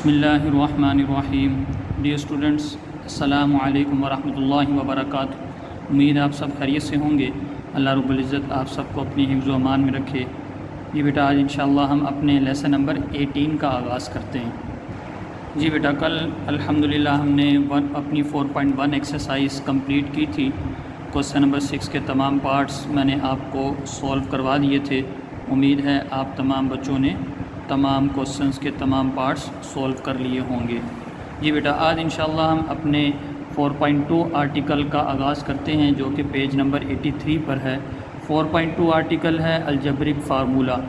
बिस्मिल्लाहिर्रहमानिर्रहीम। Dear students, अस्सलामु अलैकुम वरहमतुल्लाहि वबरकातुहू। उम्मीद है आप सब खैरियत से होंगे। अल्लाह रब्बुल इज़्ज़त आप सबको अपनी हिफ्ज़ व अमान में रखे। जी बेटा, आज इंशाअल्लाह हम अपने लेसन नंबर 18 का आगाज़ करते हैं। जी बेटा, कल अल्हम्दुलिल्लाह हमने अपनी 4.1 एक्सरसाइज कंप्लीट की थी। क्वेश्चन नंबर 6 के तमाम पार्ट्स मैंने आपको सॉल्व करवा दिए थे। उम्मीद है आप तमाम बच्चों ने तमाम क्वेश्चंस के तमाम पार्ट्स सॉल्व कर लिए होंगे। जी बेटा, आज इंशाअल्लाह हम अपने 4.2 आर्टिकल का आगाज़ करते हैं, जो कि पेज नंबर 83 पर है। 4.2 आर्टिकल है अलजब्रिक फार्मूला।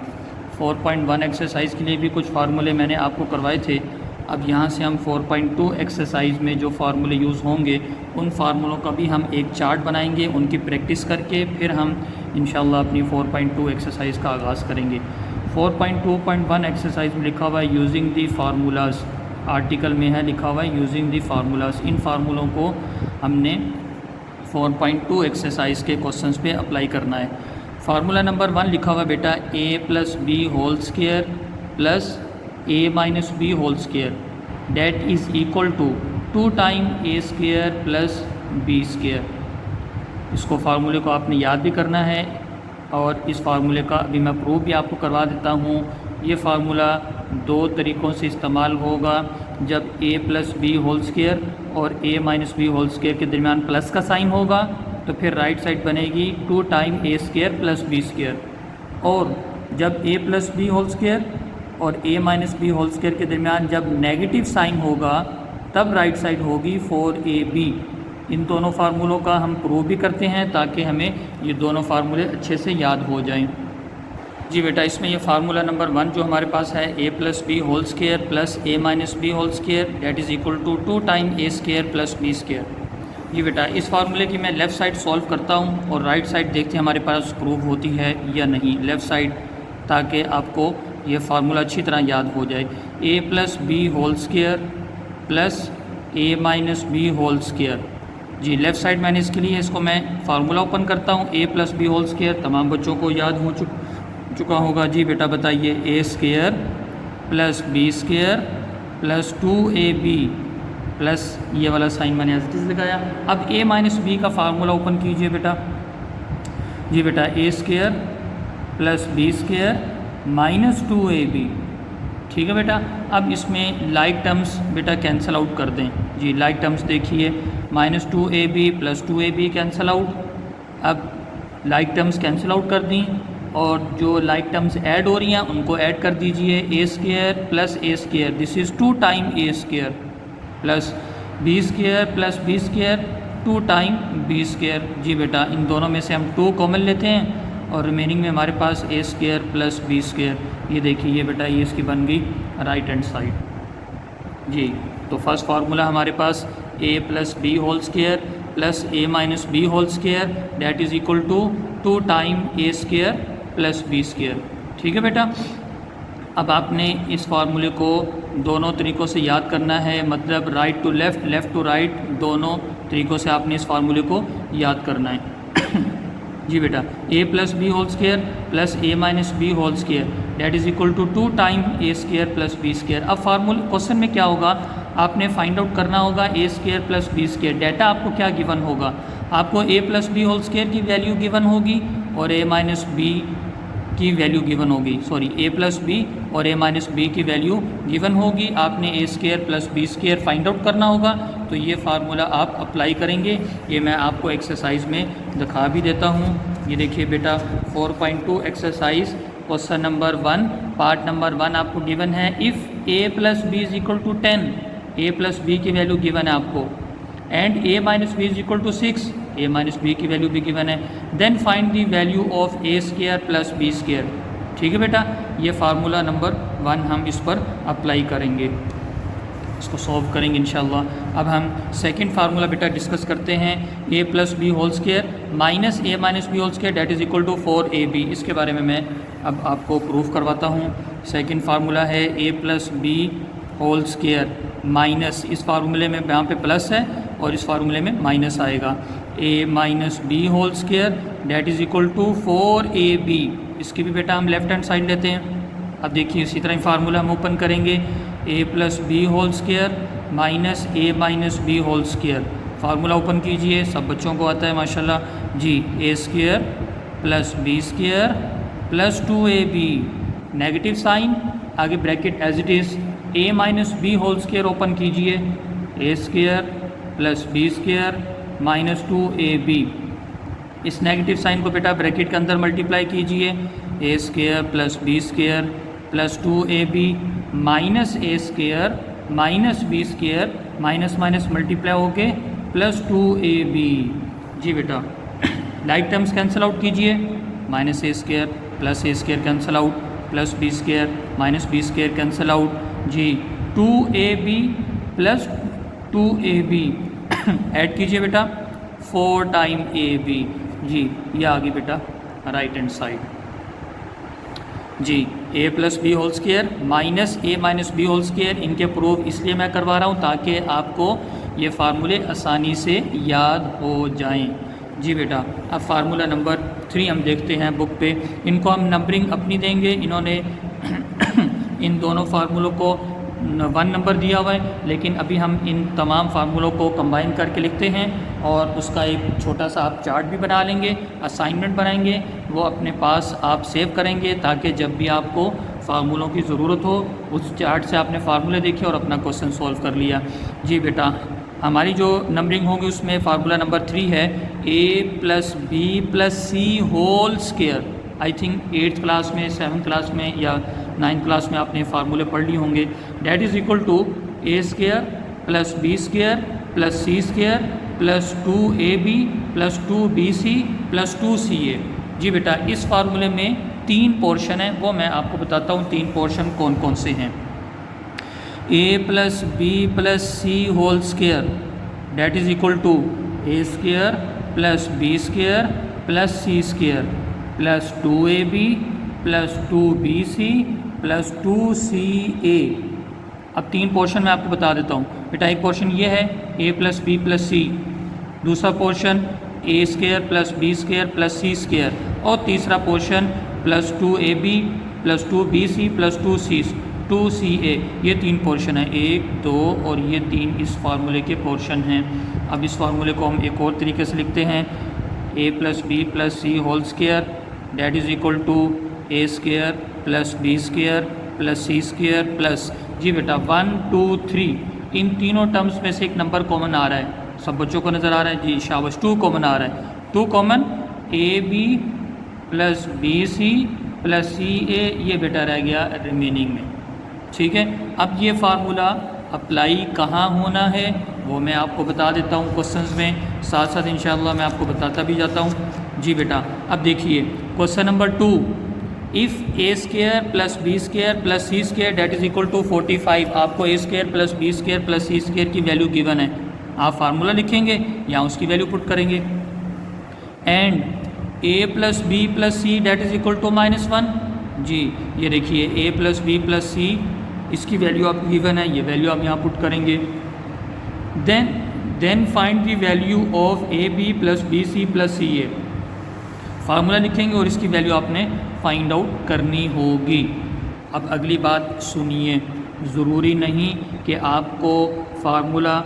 4.1 एक्सरसाइज के लिए भी कुछ फार्मूले मैंने आपको करवाए थे। अब यहाँ से हम 4.2 एक्सरसाइज में जो फार्मूले यूज़ होंगे उन फार्मूलों का भी हम एक चार्ट बनाएंगे, उनकी प्रैक्टिस करके फिर हम इंशाअल्लाह अपनी 4.2 एक्सरसाइज का आगाज़ करेंगे। 4.2.1 एक्सरसाइज में लिखा हुआ है यूजिंग दी फार्मूलाज। आर्टिकल में है लिखा हुआ है यूजिंग दी फार्मूलाज। इन फार्मूलों को हमने 4.2 एक्सरसाइज के क्वेश्चंस पे अप्लाई करना है। फार्मूला नंबर 1 लिखा हुआ है बेटा a plus B whole square plus a minus B whole square that is equal to 2 time a square plus b square. इसको फार्मूले को आपने याद भी करना है और इस फार्मूले का अभी मैं प्रूफ भी आपको करवा देता हूँ। ये फार्मूला दो तरीक़ों से इस्तेमाल होगा। जब a plus B whole square और a minus B whole square के दरमियान प्लस का साइन होगा तो फिर राइट साइड बनेगी 2 time a square plus b square. और जब a plus B whole square और a minus B whole square के दरमियान जब नेगेटिव साइन होगा तब राइट साइड होगी 4ab। इन दोनों फार्मूलों का हम प्रूव भी करते हैं ताकि हमें ये दोनों फार्मूले अच्छे से याद हो जाएं। जी बेटा, इसमें ये फार्मूला नंबर 1 जो हमारे पास है a plus B whole square plus a minus B whole square that is equal to 2 time a square plus b square. जी बेटा, इस फार्मूले की मैं लेफ़्ट साइड सॉल्व करता हूँ और राइट साइड देखते हैं हमारे पास प्रूव होती है या नहीं। लेफ़्ट साइड, ताकि आपको ये फार्मूला अच्छी तरह याद हो जाए। a plus B whole square plus a minus B whole square. जी लेफ़्ट साइड मैंने इसके लिए इसको मैं फार्मूला ओपन करता हूँ। a plus B whole square तमाम बच्चों को याद हो चुका होगा। जी बेटा बताइए, a square plus B square plus 2ab plus ये वाला साइन मैंने ऐसे लगाया। अब a माइनस बी का फार्मूला ओपन कीजिए बेटा। जी बेटा, a square plus B square minus 2ab। ठीक है बेटा। अब इसमें लाइक टर्म्स बेटा कैंसिल आउट कर दें। जी लाइक टर्म्स देखिए, minus 2ab plus 2ab cancel out. अब लाइक टर्म्स कैंसिल आउट कर दी और जो लाइक टर्म्स ऐड हो रही हैं उनको ऐड कर दीजिए। a square plus a square this is 2 time a square plus b square plus b square 2 time b square. जी बेटा, इन दोनों में से हम 2 कॉमन लेते हैं और रिमेनिंग में हमारे पास a square plus b square. ये देखिए ये बेटा, ये इसकी बन गई राइट हैंड साइड। जी तो फर्स्ट फार्मूला हमारे पास a plus B whole square plus a minus B whole square that is equal to 2 time a square plus b square. ठीक है बेटा। अब आपने इस फार्मूले को दोनों तरीक़ों से याद करना है, मतलब right to left, left to right, दोनों तरीक़ों से आपने इस फार्मूले को याद करना है। जी बेटा, a plus B whole square plus a minus B whole square that is equal to 2 time a square plus b square. अब फार्मूला क्वेश्चन में क्या होगा, आपने फाइंड आउट करना होगा a square plus b square. Data आपको क्या given होगा, आपको a plus B whole square की वैल्यू गिवन होगी और a माइनस बी की वैल्यू गिवन होगी। सॉरी, a प्लस बी और a माइनस बी की वैल्यू गिवन होगी। आपने a square plus B square find out करना होगा। तो ये फार्मूला आप अप्लाई करेंगे। ये मैं आपको एक्सरसाइज में दिखा भी देता हूँ। ये देखिए बेटा, 4.2 exercise question number 1 part number 1 आपको गिवन है। If a plus b is equal to 10, a plus b की वैल्यू गिवन है आपको, and a minus b is equal to 6, a minus b की वैल्यू भी गिवन है, then find the value of a square plus b square. ठीक है बेटा, ये फार्मूला नंबर 1 हम इस पर अप्लाई करेंगे, इसको सॉल्व करेंगे इंशाल्लाह। अब हम सेकंड फार्मूला बेटा डिस्कस करते हैं। a plus B whole square minus a minus B whole square that is equal to 4ab। इसके बारे में मैं अब आपको प्रूफ करवाता हूँ। सेकंड फार्मूला है a plus B whole square minus, इस फार्मूले में यहाँ पे प्लस है और इस फार्मूले में माइनस आएगा, a minus B whole square that is equal to 4ab। इसकी भी बेटा हम लेफ़्ट हैंड साइड लेते हैं। अब देखिए इसी तरह फार्मूला हम ओपन करेंगे, A plus B whole square minus A minus B whole square. Formula open कीजिए, सब बच्चों को आता है माशाल्लाह जी। A square plus B square plus 2ab, negative sign, आगे bracket as it is, A minus B whole square open कीजिए, A square plus B square minus 2ab। इस नेगेटिव साइन को बेटा ब्रैकेट के अंदर मल्टीप्लाई कीजिए, A square plus B square plus 2ab minus A square minus B square, minus minus multiply होके plus 2ab। जी बेटा लाइक टर्म्स कैंसिल आउट कीजिए, minus A square plus A square cancel out, plus B square minus B square cancel out जी। 2ab plus 2ab add कीजिए बेटा, 4 time ab जी। ये आ गई बेटा राइट हैंड साइड जी। A plus B whole square minus A minus B whole square, इनके proof इसलिए मैं करवा रहा हूँ ताकि आपको ये फार्मूले आसानी से याद हो जाएं। जी बेटा अब फार्मूला नंबर 3 हम देखते हैं बुक पे। इनको हम नंबरिंग अपनी देंगे, इन्होंने इन दोनों फार्मूलों को 1 नंबर दिया हुआ है, लेकिन अभी हम इन तमाम फार्मूलों को कंबाइन करके लिखते हैं और उसका एक छोटा सा आप चार्ट भी बना लेंगे, असाइनमेंट बनाएंगे, वो अपने पास आप सेव करेंगे ताकि जब भी आपको फार्मूलों की ज़रूरत हो उस चार्ट से आपने फार्मूले देखे और अपना क्वेश्चन सॉल्व कर लिया। जी बेटा हमारी जो नंबरिंग होगी उसमें फार्मूला नंबर 3 है A plus B plus C whole square. I think 8th class में, 7th क्लास में या 9th क्लास में आपने फार्मूले पढ़ लिए होंगे। That is equal to A square plus B square plus C square plus 2ab plus 2bc plus 2ca। जी बेटा इस फार्मूले में 3 पोर्शन है, वो मैं आपको बताता हूँ 3 पोर्शन कौन कौन से हैं। A plus B plus C whole square that is equal to A square plus B square plus C square plus 2ab plus 2bc plus 2ca। अब 3 पोर्शन मैं आपको बता देता हूँ बेटा। एक पोर्शन ये है a plus B plus C, दूसरा portion A square plus B square plus C square, और तीसरा portion plus 2ab plus 2bc plus 2ca। ये 3 पोर्शन है, 1 2 और ये 3 इस फार्मूले के पोर्शन हैं। अब इस फार्मूले को हम एक और तरीके से लिखते हैं, a plus B plus C whole square that is equal to A square plus B square plus C square plus, जी बेटा 1 2 3 इन तीनों टर्म्स में से एक नंबर कॉमन आ रहा है, सब बच्चों को नज़र आ रहा है जी, शाबाश। 2 कॉमन आ रहा है, 2 common A B plus B C plus C A, ये बेटा रह गया रिमेनिंग में। ठीक है, अब ये फार्मूला अप्लाई कहाँ होना है वो मैं आपको बता देता हूँ क्वेश्चंस में, साथ साथ इंशाअल्लाह मैं आपको बताता भी जाता हूँ। जी बेटा अब देखिए question number 2, if A square plus B square plus C square that is equal to 45। आपको A square plus B square plus C square की वैल्यू गिवन है, आप फार्मूला लिखेंगे या उसकी वैल्यू पुट करेंगे। And A plus B plus C that is equal to -1। जी ये देखिए A plus B plus C, इसकी वैल्यू आप गिवन है, ये वैल्यू आप यहाँ पुट करेंगे। Then find the value of a B plus B C plus C a, formula लिखेंगे और इसकी वैल्यू आपने फाइंड आउट करनी होगी। अब अगली बात सुनिए, ज़रूरी नहीं कि आपको फार्मूला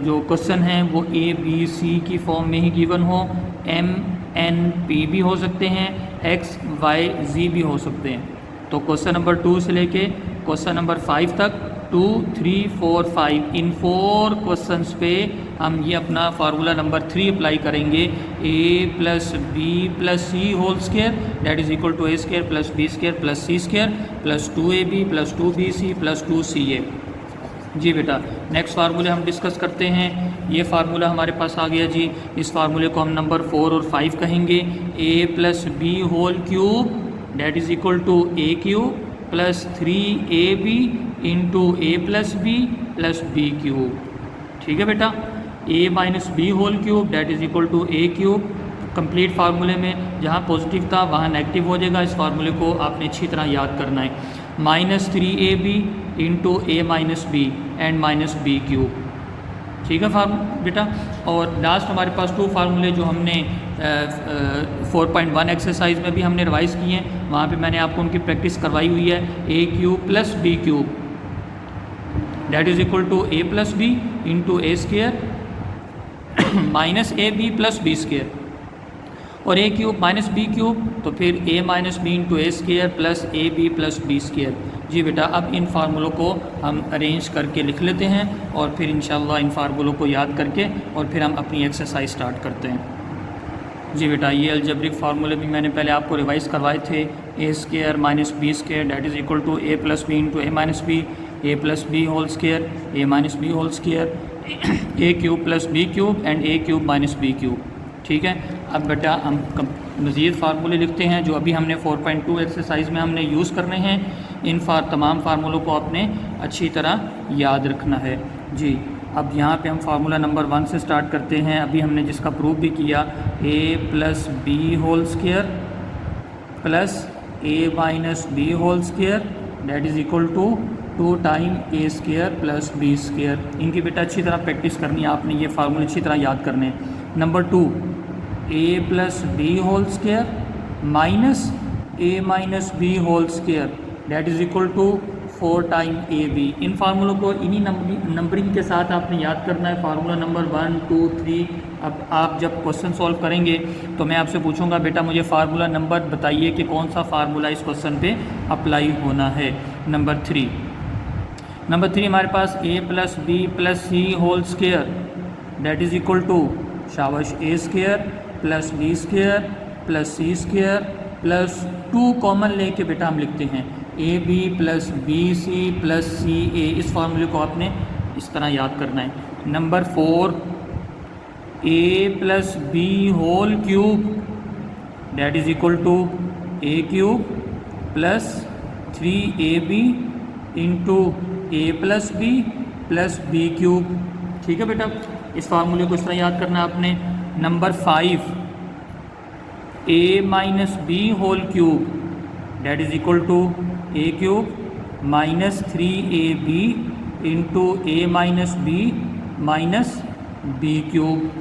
जो क्वेश्चन हैं वो ए बी सी की फॉर्म में ही गिवन हो, एम एन पी भी हो सकते हैं, एक्स वाई जी भी हो सकते हैं। तो क्वेश्चन नंबर 2 से लेके क्वेश्चन नंबर 5 तक 2 3 4 5 इन 4 क्वेश्चंस पे हम ये अपना फार्मूला नंबर 3 अप्लाई करेंगे। A plus B plus C whole square that is equal to A square plus B square plus C square plus 2ab plus 2bc plus 2ca। जी बेटा next फार्मूले हम डिस्कस करते हैं। ये फार्मूला हमारे पास आ गया जी, इस फार्मूले को हम नंबर 4 और 5 कहेंगे। A plus B whole cube that is equal to A cube plus 3ab into A plus B plus B cube. ठीक है बेटा, A minus B whole cube that is equal to A cube. Complete फार्मूले में जहाँ positive था वहाँ negative हो जाएगा, इस फार्मूले को आपने अच्छी तरह याद करना है। -3ab into A minus b and minus B cube. ठीक है बेटा, और लास्ट हमारे पास 2 फार्मूले जो हमने 4.1 एक्सरसाइज में भी हमने रिवाइज़ किए हैं, वहाँ पे मैंने आपको उनकी प्रैक्टिस करवाई हुई है। A cube plus B cube that is equal to A plus B into A square minus A B plus B square, और A cube minus B cube, तो फिर A minus B into A square plus A B plus B square. जी बेटा, अब इन फार्मूलों को हम arrange करके लिख लेते हैं और फिर इंशाल्लाह इन फार्मूलों को याद करके और फिर हम अपनी एक्सरसाइज स्टार्ट करते हैं। जी बेटा, ये अलजेब्रिक फार्मूले भी मैंने पहले आपको रिवाइज़ करवाए थे। A square minus B square that is equal to A plus B into A minus B, A plus B whole square, A minus B whole square, A cube plus B cube and A cube minus B cube. ठीक है, अब बेटा हम मज़ीद फार्मूले लिखते हैं जो अभी हमने 4.2 एक्सरसाइज में हमने यूज़ करने हैं। इन तमाम फार्मूलों को आपने अच्छी तरह याद रखना है। जी, अब यहाँ पे हम फार्मूला नंबर 1 से स्टार्ट करते हैं। अभी हमने जिसका प्रूफ भी किया, A plus B whole square plus A minus B whole square that is equal to 2 time A square plus B square. इनकी बेटा अच्छी तरह प्रैक्टिस करनी है, आपने ये फार्मूले अच्छी तरह याद करने हैं। Number 2, A plus B whole square minus A minus B whole square that is equal to 4 time A B. इन फार्मूलों को इन्हीं नंबरिंग के साथ आपने याद करना है, फार्मूला नंबर 1, 2, 3। अब आप जब क्वेश्चन सॉल्व करेंगे तो मैं आपसे पूछूंगा, बेटा मुझे फार्मूला नंबर बताइए कि कौन सा फार्मूला इस क्वेश्चन पे अप्लाई होना है। नंबर 3 हमारे पास A plus B plus C whole square that is equal to, शाबाश, A square plus B square plus C square plus 2 common लेके बेटा हम लिखते हैं A B plus B C plus C A. इस फार्मूले को आपने इस तरह याद करना है। Number 4, A plus B whole cube that is equal to A cube plus 3ab into A plus B plus B cube. ठीक है बेटा, इस फार्मूले को इस तरह याद करना है आपने। Number 5, a minus B whole cube that is equal to A cube minus 3ab into A minus b minus B cube.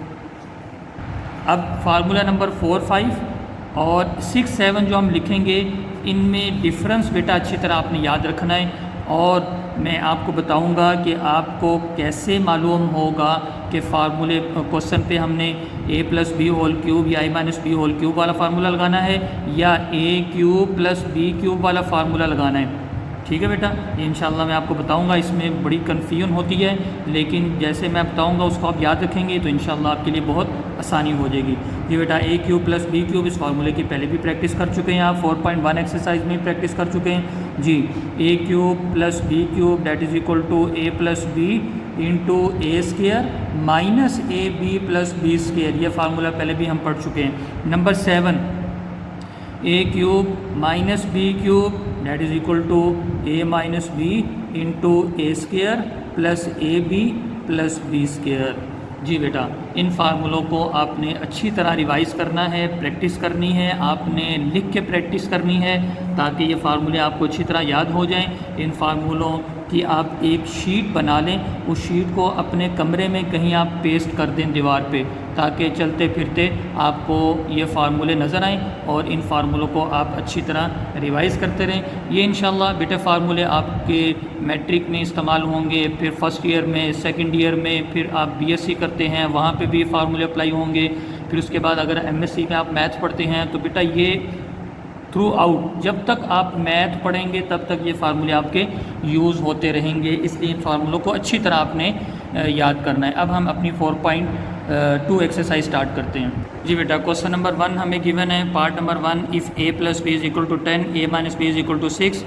अब फार्मूला नंबर 4, 5 और 6, 7 जो हम लिखेंगे, इनमें डिफरेंस बेटा अच्छी तरह आपने याद रखना है, और मैं आपको बताऊंगा कि आपको कैसे मालूम होगा कि फार्मूले क्वेश्चन पे हमने ए प्लस बी होल क्यूब या ए माइनस बी होल क्यूब वाला फार्मूला लगाना है या ए क्यूब प्लस बी क्यूब वाला फार्मूला लगाना है। ठीक है बेटा, ये इंशाल्लाह मैं आपको बताऊंगा। इसमें बड़ी कन्फ्यूजन होती है, लेकिन जैसे मैं बताऊंगा उसको आप याद रखेंगे तो इंशाल्लाह आपके लिए बहुत आसानी हो जाएगी। ये बेटा ए क्यूब प्लस बी क्यूब, इस फार्मूले की पहले भी प्रैक्टिस कर चुके हैं आप, 4.1 एक्सरसाइज में प्रैक्टिस कर चुके हैं। जी, A cube plus B cube that is equal to A plus B into A square minus A B plus B square. ये फार्मूला पहले भी हम पढ़ चुके हैं। Number 7, A cube minus B cube that is equal to A minus B into A square plus A B plus B square. जी बेटा, इन फार्मूलों को आपने अच्छी तरह रिवाइज़ करना है, प्रैक्टिस करनी है, आपने लिख के प्रैक्टिस करनी है ताकि ये फार्मूले आपको अच्छी तरह याद हो जाएं। इन फार्मूलों की आप एक शीट बना लें, उस शीट को अपने कमरे में कहीं आप पेस्ट कर दें दीवार पे, ताकि चलते फिरते आपको ये फार्मूले नज़र आएँ और इन फार्मूलों को आप अच्छी तरह रिवाइज़ करते रहें। ये इंशाल्लाह बेटे फार्मूले आपके मैट्रिक में इस्तेमाल होंगे, फिर फर्स्ट ईयर में, सेकंड ईयर में, फिर आप बीएससी करते हैं वहाँ पे भी फार्मूले अप्लाई होंगे, फिर उसके बाद अगर एमएससी में आप मैथ पढ़ते हैं तो बेटा ये थ्रू आउट जब तक आप मैथ पढ़ेंगे तब तक ये फार्मूले आपके यूज़ होते रहेंगे। इसलिए इन फार्मूलों को अच्छी तरह आपने याद करना है। अब हम अपनी 4.2 एक्सरसाइज स्टार्ट करते हैं। जी बेटा, क्वेश्चन नंबर 1 हमें गिवन है, part number 1, if a plus B is equal to 10, A minus B is equal to 6,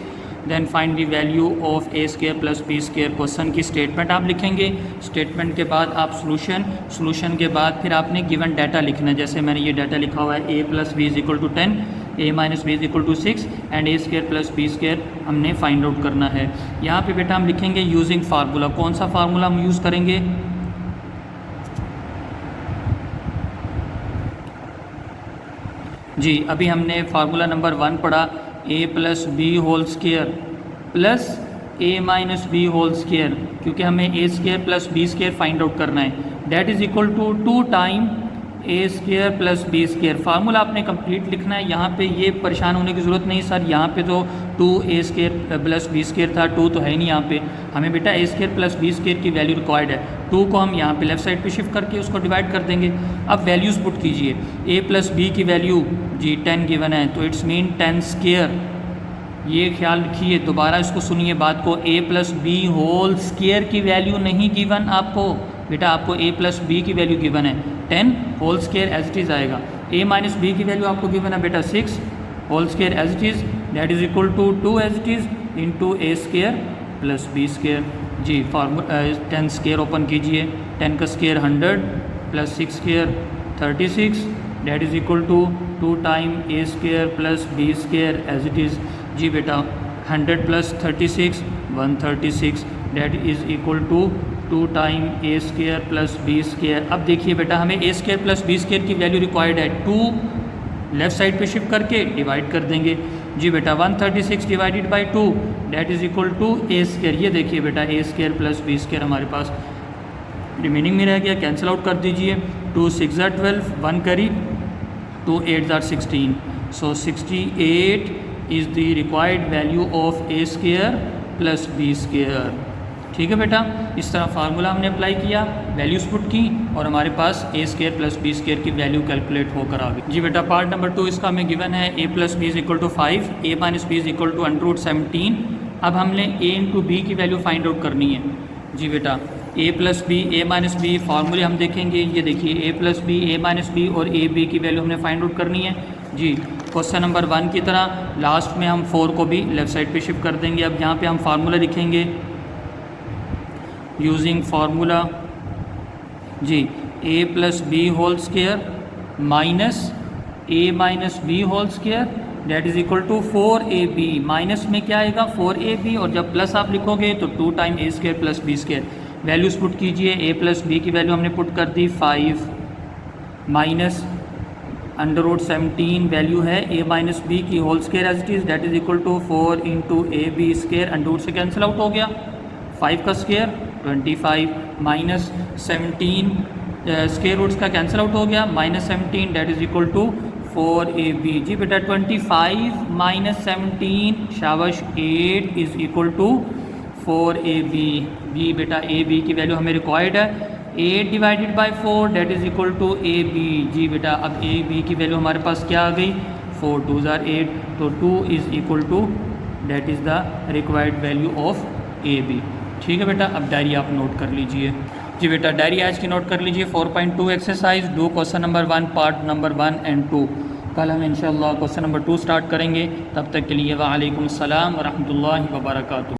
then find the value of a square plus B square. Question की statement आप लिखेंगे, statement के बाद आप solution के बाद फिर आपने गिवन डाटा लिखना है। जैसे मैंने ये डाटा लिखा हुआ है, A plus B is equal to 10, A minus B is equal to 6 and A square plus B square हमने फाइंड आउट करना है। यहाँ पे बेटा हम लिखेंगे यूजिंग फार्मूला। कौन सा फार्मूला हम यूज़ करेंगे? जी, अभी हमने फार्मूला नंबर 1 पढ़ा, A plus B whole square plus A minus B whole square, क्योंकि हमें A square plus B square find out करना है। That is equal to 2 time A square plus B square. Formula आपने complete लिखना है। यहाँ पे ये परेशान होने की ज़रूरत नहीं सर, यहाँ पे तो 2a² प्लस b² था, 2 तो है नहीं यहाँ पे, हमें बेटा a² प्लस b² की वैल्यू रिक्वायर्ड है। 2 को हम यहाँ पे लेफ़्ट साइड पे शिफ्ट करके उसको डिवाइड कर देंगे। अब वैल्यूज़ पुट कीजिए, a प्लस b की वैल्यू जी 10 गिवन है, तो इट्स मीन 10²। ये ख्याल रखिए, दोबारा इसको सुनिए बात को, a plus B whole square की वैल्यू नहीं गिवन आपको बेटा, आपको a प्लस बी की वैल्यू गिवन है 10 whole square as it is आएगा। a माइनस बी की वैल्यू आपको गिवन है बेटा 6 whole square as it is, that is equal to 2 as it is into a² plus b² जी। Formula 10² open कीजिए, 10 का square 100 plus 6² 36, that is equal to 2 time a² plus b² as it is जी बेटा। 100 plus 36 136, that is equal to 2 time a² plus b²। अब देखिए बेटा, हमें a² plus b² की वैल्यू रिक्वायर्ड है, 2 लेफ़्ट साइड पे शिफ्ट करके डिवाइड कर देंगे जी बेटा। 136 divided by 2 that is equal to a²। ये देखिए बेटा, a² प्लस b² हमारे पास रिमेनिंग में रह गया, कैंसिल आउट कर दीजिए। 2 6 12, 1 करी, 2 8 16, सो 68 is the required value of a² plus b²। ठीक है बेटा, इस तरह फार्मूला हमने अप्लाई किया, वैल्यूज पुट की और हमारे पास a² प्लस b² की वैल्यू कैलकुलेट होकर आ गई जी बेटा। पार्ट नंबर 2 इसका हमें गिवन है a plus b is equal to 5, a minus b is equal to √17। अब हमने a इंटू बी की वैल्यू फाइंड आउट करनी है जी बेटा। a plus b, a minus b, फार्मूले हम देखेंगे, ये देखिए a plus b, a minus b और a b की वैल्यू हमने फाइंड आउट करनी है जी। क्वेश्चन नंबर 1 की तरह लास्ट में हम 4 को भी लेफ़्ट साइड पे शिफ्ट कर देंगे। अब यहाँ पे हम फार्मूला लिखेंगे यूजिंग फार्मूला जी, a plus B whole square minus a minus B whole square that is equal to 4ab। Minus में क्या आएगा 4ab, और जब प्लस आप लिखोगे तो 2 time a² plus b²। Values put कीजिए, a प्लस बी की वैल्यू हमने पुट कर दी 5 माइनस √17 वैल्यू है a माइनस बी की whole square as it is, that is equal to 4 into ab²। Under से कैंसिल आउट हो गया, 5 का स्क्वायर 25 माइनस 17 स्क्वायर रूट्स का कैंसिल आउट हो गया, minus 17 that is equal to 4ab जी बेटा। 25 माइनस 17 शाबाश 8 इज़ इक्वल टू 4ab जी बेटा। ab की वैल्यू हमें रिक्वायर्ड है 8 divided by 4 that is equal to ab जी बेटा। अब ab की वैल्यू हमारे पास क्या आ गई, 4 2 8, तो 2 is equal to that is the required value of ab। ठीक है बेटा, अब डायरी आप नोट कर लीजिए जी बेटा। डायरी आज की नोट कर लीजिए। 4.2 exercise, do question number 1 part number 1 and 2। कल हम इंशाअल्लाह क्वेश्चन नंबर 2 स्टार्ट करेंगे। तब तक के लिए वालेकुम अस्सलाम व रहमतुल्लाहि व बरकातुहू।